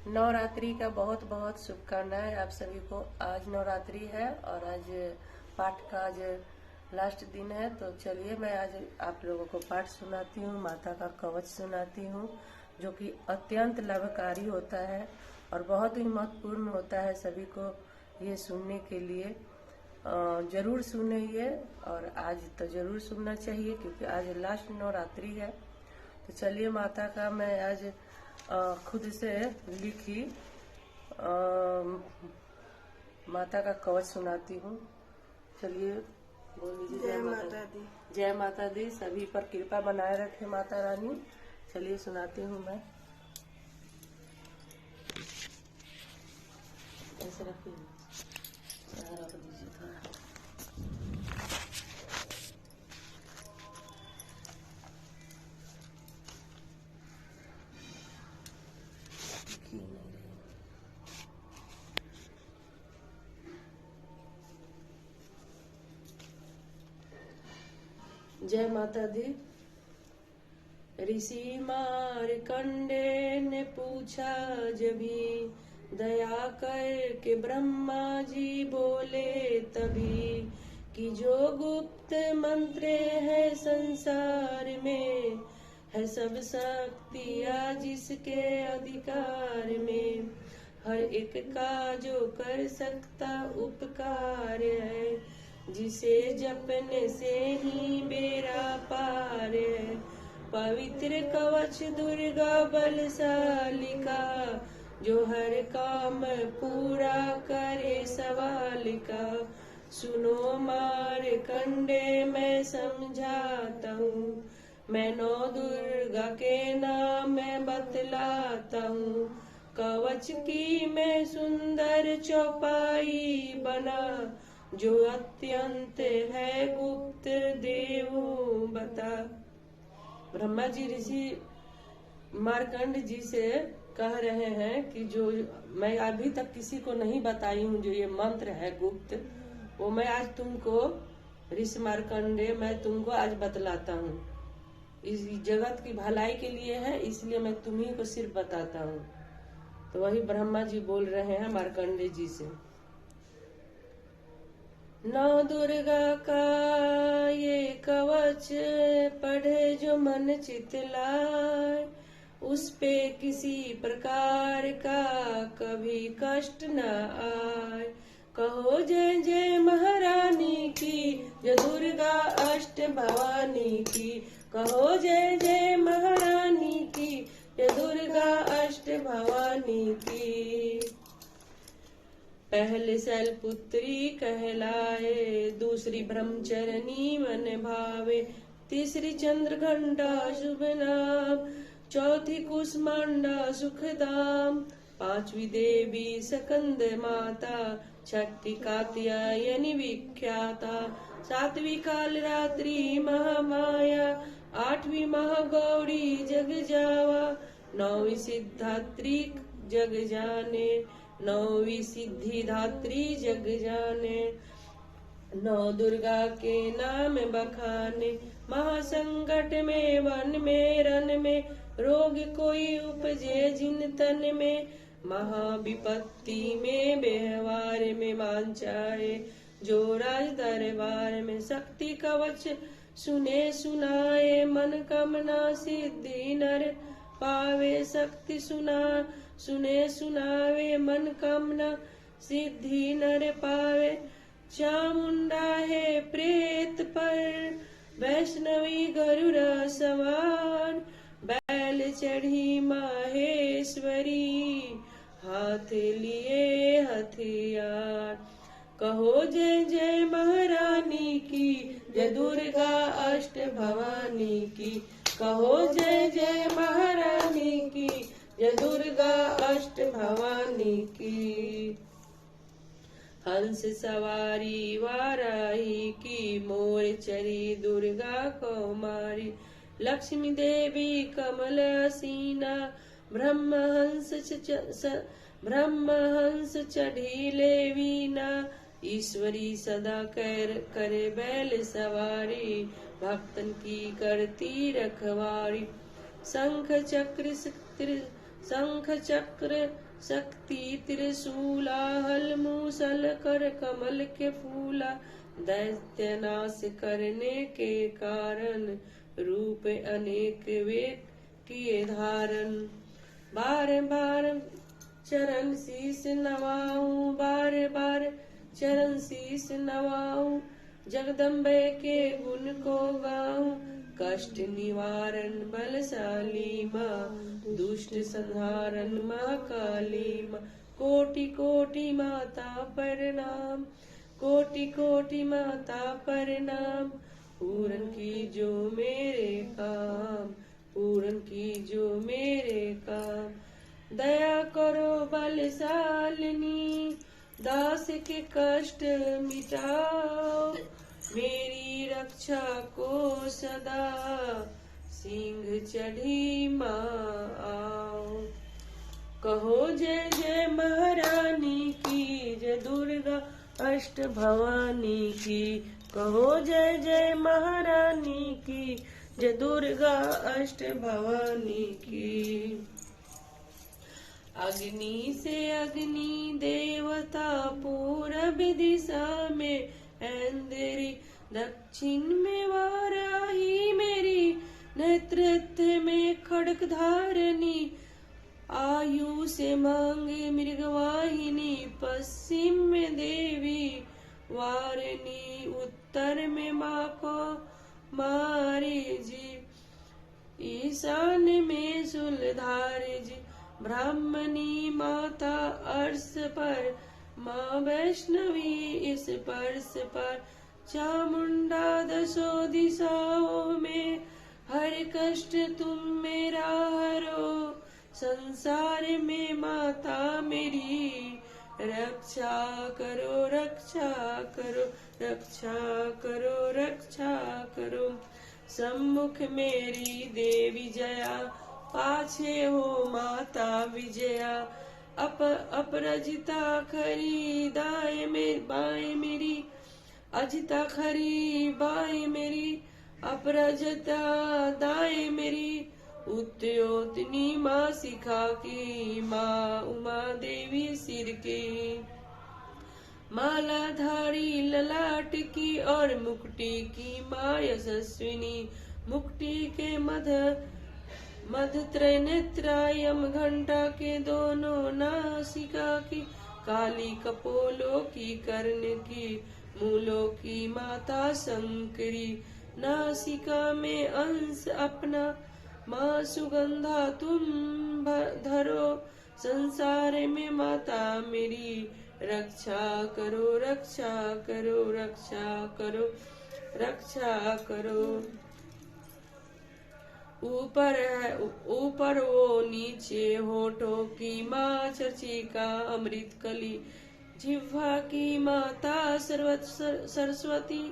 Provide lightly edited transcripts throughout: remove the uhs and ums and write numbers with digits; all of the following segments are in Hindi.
नवरात्रि का बहुत बहुत शुभकामनाएं आप सभी को। आज नवरात्रि है और आज पाठ का आज लास्ट दिन है। तो चलिए मैं आज आप लोगों को पाठ सुनाती हूँ, माता का कवच सुनाती हूँ, जो कि अत्यंत लाभकारी होता है और बहुत ही महत्वपूर्ण होता है सभी को ये सुनने के लिए। जरूर सुने ये, और आज तो जरूर सुनना चाहिए क्योंकि आज लास्ट नवरात्रि है। तो चलिए माता का मैं आज खुद से लिखी माता का कवच सुनाती हूँ। चलिए बोल लीजिए जय माता दी। जय माता दी। सभी पर कृपा बनाए रखे माता रानी। चलिए सुनाती हूँ मैं। ऐसे रखिए, रख दीजिए थोड़ा। जय माता दी। ऋषि मारकंडे ने पूछा जभी, दया कर के ब्रह्मा जी बोले तभी, कि जो गुप्त मंत्र है संसार में, है सब शक्तियाँ जिसके अधिकार में, हर एक का जो कर सकता उपकार है, जिसे जपने से ही बेड़ा पार है। पवित्र कवच दुर्गा बलशालिका, जो हर काम पूरा करे सवाल का। सुनो मारकंडे मैं समझाता हूँ, मैं नौ दुर्गा के नाम मैं बतलाता हूँ। कवच की मैं सुंदर चौपाई बना, जो अत्यंत है गुप्त देवो बता। ब्रह्मा जी ऋषि मार्कंड जी से कह रहे हैं कि जो मैं अभी तक किसी को नहीं बताई हूँ, जो ये मंत्र है गुप्त, वो मैं आज तुमको ऋषि मार्कंडे मैं तुमको आज बतलाता हूँ। इस जगत की भलाई के लिए है, इसलिए मैं तुम्ही को सिर्फ बताता हूँ। तो वही ब्रह्मा जी बोल रहे हैं मार्कंडे जी से। नौ दुर्गा का ये कवच पढ़े जो मन चित लाए, उस पे किसी प्रकार का कभी कष्ट न आए। कहो जय जय महारानी की, जय दुर्गा अष्ट भवानी की। कहो जय जय महारानी की, जय दुर्गा अष्ट भवानी की। पहले शैलपुत्री कहलाए, दूसरी ब्रह्मचरणी मन भावे, तीसरी चंद्रघंटा शुभ नाम, चौथी कुसमांडा सुखदाम, पांचवी देवी सकंद माता, छठी कात्यायनी विख्याता, सातवीं काल रात्रि महामाया, आठवीं महागौरी जग जावा, नौवीं सिद्धात्री जग जाने, नौवीं सिद्धिदात्री जग जाने। नौ दुर्गा के नाम बखाने, महासंकट में वन में रन में, रोग कोई उपजे जिन तन में, महाविपत्ति में व्यवहार में मांचाए, जो राज दरबार में। शक्ति कवच सुने सुनाए, मन कामना सिद्धि नर पावे। शक्ति सुने सुनावे, मन कामना सिद्धि नर पावे। चामुंडा है प्रेत पर, वैष्णवी गरुड़ सवार, बैल चढ़ी माहेश्वरी, हाथ लिए हथियार। कहो जय जय महारानी की, जय दुर्गा अष्ट भवानी की। कहो जय जय महारानी की, जय दुर्गा अष्ट भवानी की। हंस सवारी वाराही की, मोर चरी दुर्गा कौमारी, लक्ष्मी देवी कमल सीना, ब्रह्म हंस चढ़ी ले वीना। ईश्वरी सदा करे बैल सवारी, भक्तन की करती रखवारी। शंख चक्र शंख चक्र शक्ति त्रिशूला हल मूसल कर कमल के फूला। दैत्य नाश करने के कारण रूप अनेक वे किए धारण। बार बार चरण शीस नवाऊं, बार बार चरण शीस नवाऊं। जगदम्बे के गुण को गाऊं, कष्ट निवारण बलशाली माँ, दुष्ट संहारण माँ काली माँ। कोटि कोटि माता प्रणाम, कोटि कोटि माता प्रणाम। पूरन की जो मेरे काम, पूरन की जो मेरे काम। दया करो बलशालिनी, दास के कष्ट मिटाओ। मेरी रक्षा को सदा सिंह चढ़ी माँ आओ। कहो जय जय महारानी की, जय दुर्गा अष्ट भवानी की। कहो जय जय महारानी की, जय दुर्गा अष्ट भवानी की। अग्नि से अग्नि देवता पूरब दिशा में ऐन्द्री, दक्षिण में वाराही मेरी, नेतृत्व में खड्ग धारणी। आयु से मांगे मृगवाहिनी, पश्चिम में देवी वारिणी, उत्तर में माँ को मारे जी, ईशान में शूलधारी जी। ब्राह्मणी माता अर्श पर, माँ वैष्णवी इस पर्श पर। चामुंडा दसों दिशाओं में, हर कष्ट तुम मेरा हरो। संसार में माता मेरी, रक्षा करो रक्षा करो, रक्षा करो रक्षा करो। सम्मुख मेरी देवी जया, पाछे हो माता विजया। अपराजिता खरी दाएं में बाएं मेरी, अजिता खरी बाएं मेरी, अपराजिता दाएं मेरी। उत्योतनी माँ शिखा की, माँ उमा देवी सिर की। मालाधारी ललाट की और मुकुटी की माँ यशस्विनी। मुकुटी के मध त्रिनेत्रायम, घंटा के दोनों नासिका की। काली कपोलों की कर्ण की, मूलों की माता शंकरी। नासिका में अंश अपना, माँ सुगंधा तुम धरो। संसार में माता मेरी, रक्षा करो रक्षा करो रक्षा करो रक्षा करो। ऊपर वो नीचे होठों की माँ चर्चिका अमृत कली। जिह्वा की माता सरस्वती,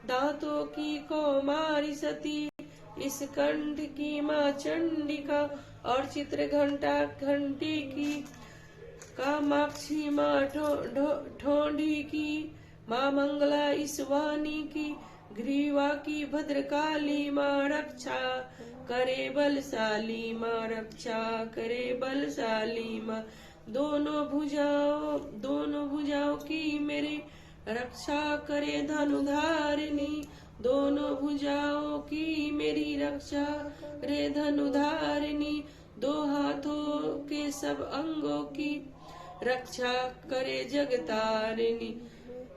दांतों की कौमारी सती। इस कंठ की माँ चंडिका और चित्र घंटा घंटी की। कामाक्षी माँ ठोंडी की, माँ मंगला इस वाणी की। ग्रीवा की भद्रकाली माँ, रक्षा करे बलशाली माँ, रक्षा करे बलशाली माँ। दोनों भुजाओं की मेरी, रक्षा करे धनुधारिणी। दोनों भुजाओं की मेरी, रक्षा करे धनुधारिणी। दो हाथों के सब अंगों की, रक्षा करे जगतारिणी।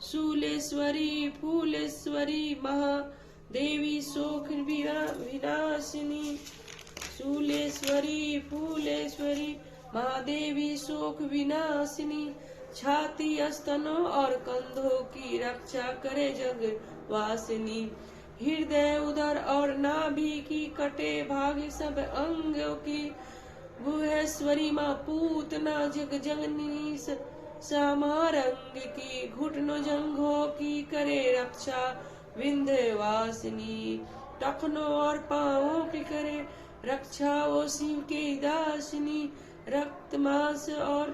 शूलेश्वरी फूलेश्वरी महादेवी शोक विनाशिनी। शूलेश्वरी फूलेश्वरी महादेवी शोक विनाशिनी। छाती स्तनों और कंधों की, रक्षा करे जग वासिनी। हृदय उदर और नाभि की, कटे भाग सब अंगों की। गुहेश्वरी माँ पूतना जग जननी समारंग की। घुटनों जंघों की करे रक्षा विंध्यवासिनी। टखनों और पांवों की करे रक्षा वो शिव की दासिनी। रक्त मांस और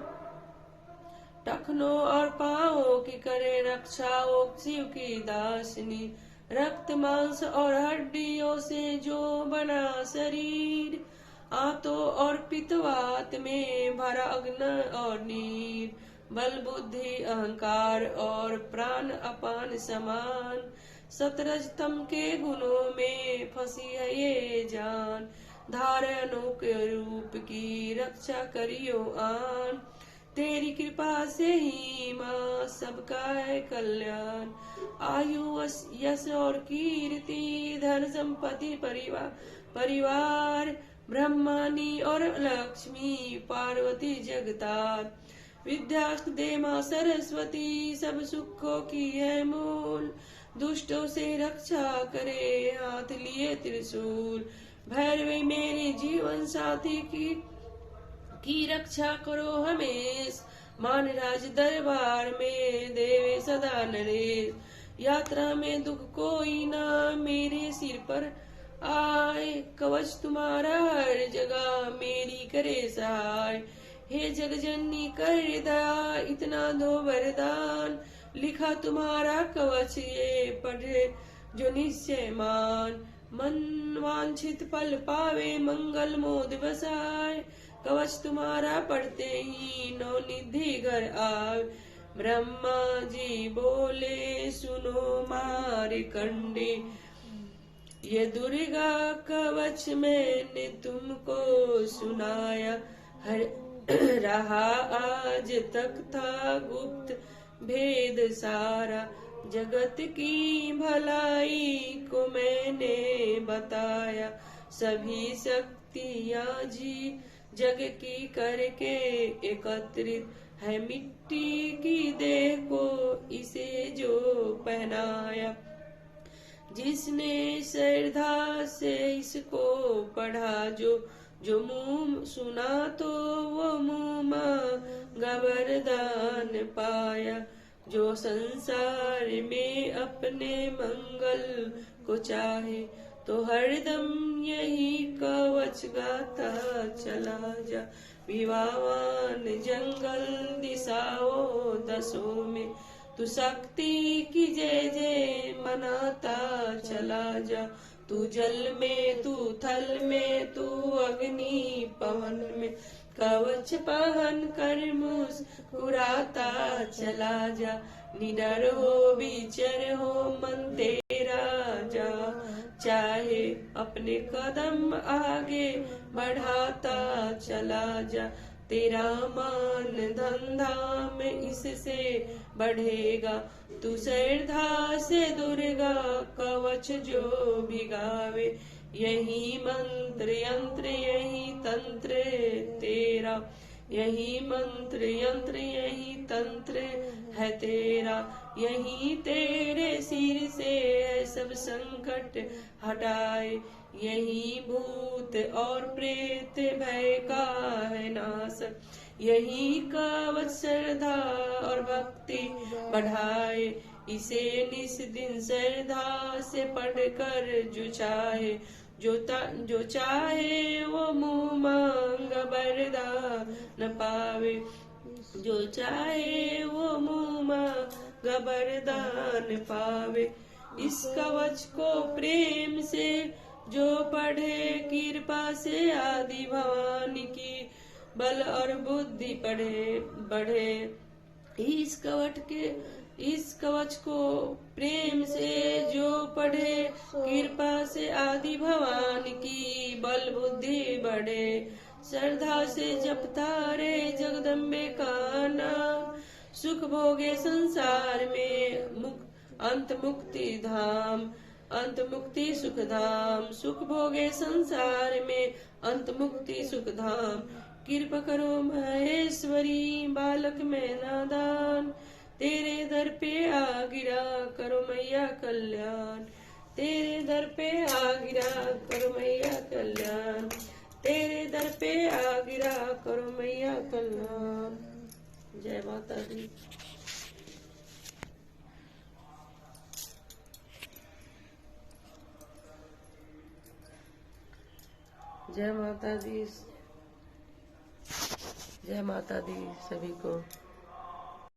टखनों और पांवों की करे रक्षा वो शिव की दासिनी। रक्त मांस और हड्डियों से जो बना शरीर, आतो और पितवात में भरा अग्न और नीर, बल बुद्धि अहंकार और प्राण अपान समान, सतरज तम के गुणों में फंसी है ये जान, धारे अनोखे रूप की रक्षा करियो आन, तेरी कृपा से ही माँ सबका है कल्याण, आयु यश और कीर्ति धन संपत्ति परिवार ब्रह्मानी और लक्ष्मी पार्वती जगतार, विद्या दे माँ सरस्वती सब सुखों की है मूल, दुष्टों से रक्षा करे हाथ लिए त्रिशूल, भैरवी मेरी जीवन साथी की रक्षा करो हमेश, मान राज दरबार में देवे सदा नरेश, यात्रा में दुख कोई ना मेरे सिर पर आए, कवच तुम्हारा हर जगह मेरी करे सहाय, हे जगजननी कर दया इतना दो वरदान, लिखा तुम्हारा कवच ये पढ़े जो निश्चय मान, मन वांछित फल पावे मंगल मोद बसाए, कवच तुम्हारा पढ़ते ही नवनिधि घर आए, ब्रह्मा जी बोले सुनो मारे कंडे, ये दुर्गा कवच मैंने तुमको सुनाया, हर रहा आज तक था गुप्त भेद सारा, जगत की भलाई को मैंने बताया, सभी शक्तियाँ जी जग की करके एकत्रित है, मिट्टी की देह को इसे जो पहनाया, जिसने श्रद्धा से इसको पढ़ा जो मुंह सुना तो वो मुंह मांगा वरदान पाया, जो संसार में अपने मंगल को चाहे तो हरदम यही कवच गाता चला जा, विवावान जंगल दिशाओं दसों में तू शक्ति की जय जय मनाता चला जा, तू जल में तू थल में तू अग्नि पवन में कवच पहन कर मुस्कुराता चला जा, निडर हो विचर हो मन तेरा जा, चाहे अपने कदम आगे बढ़ाता चला जा, तेरा मान धंधा में इससे बढ़ेगा, तू श्रद्धा से दुर्गा कवच जो भी गावे, यही मंत्र यंत्र यही तंत्र तेरा, यही मंत्र यंत्र यही तंत्र है तेरा, यही तेरे सिर से है सब संकट हटाए, यही भूत और प्रेत भय का है नाश, यही कवच श्रद्धा और भक्ति बढ़ाए, इसे निस दिन श्रद्धा से पढ़कर जो चाहे जो चाहे वो मुँह मांग वरदान पावे, जो चाहे वो मुँह मांग वरदान पावे, इस कवच को प्रेम से जो पढ़े कृपा से आदि भवानी की बल और बुद्धि बढ़े, इस कवच को प्रेम से जो पढ़े कृपा से आदि भवानी की बल बुद्धि बढ़े, श्रद्धा से जपता रे जगदम्बे का नाम, सुख भोगे संसार में अंत मुक्ति धाम, अंत मुक्ति सुख धाम, सुख भोगे संसार में अंत मुक्ति सुख धाम, कृपा करो महेश्वरी बालक में नादान, तेरे दर पे आ गिरा करो मैया कल्याण, तेरे दर पे आ गिरा करो मैया कल्याण, तेरे दर पे आ गिरा करो मैया कल्याण। जय माता दी। जय माता दी, जय माता दी सभी को।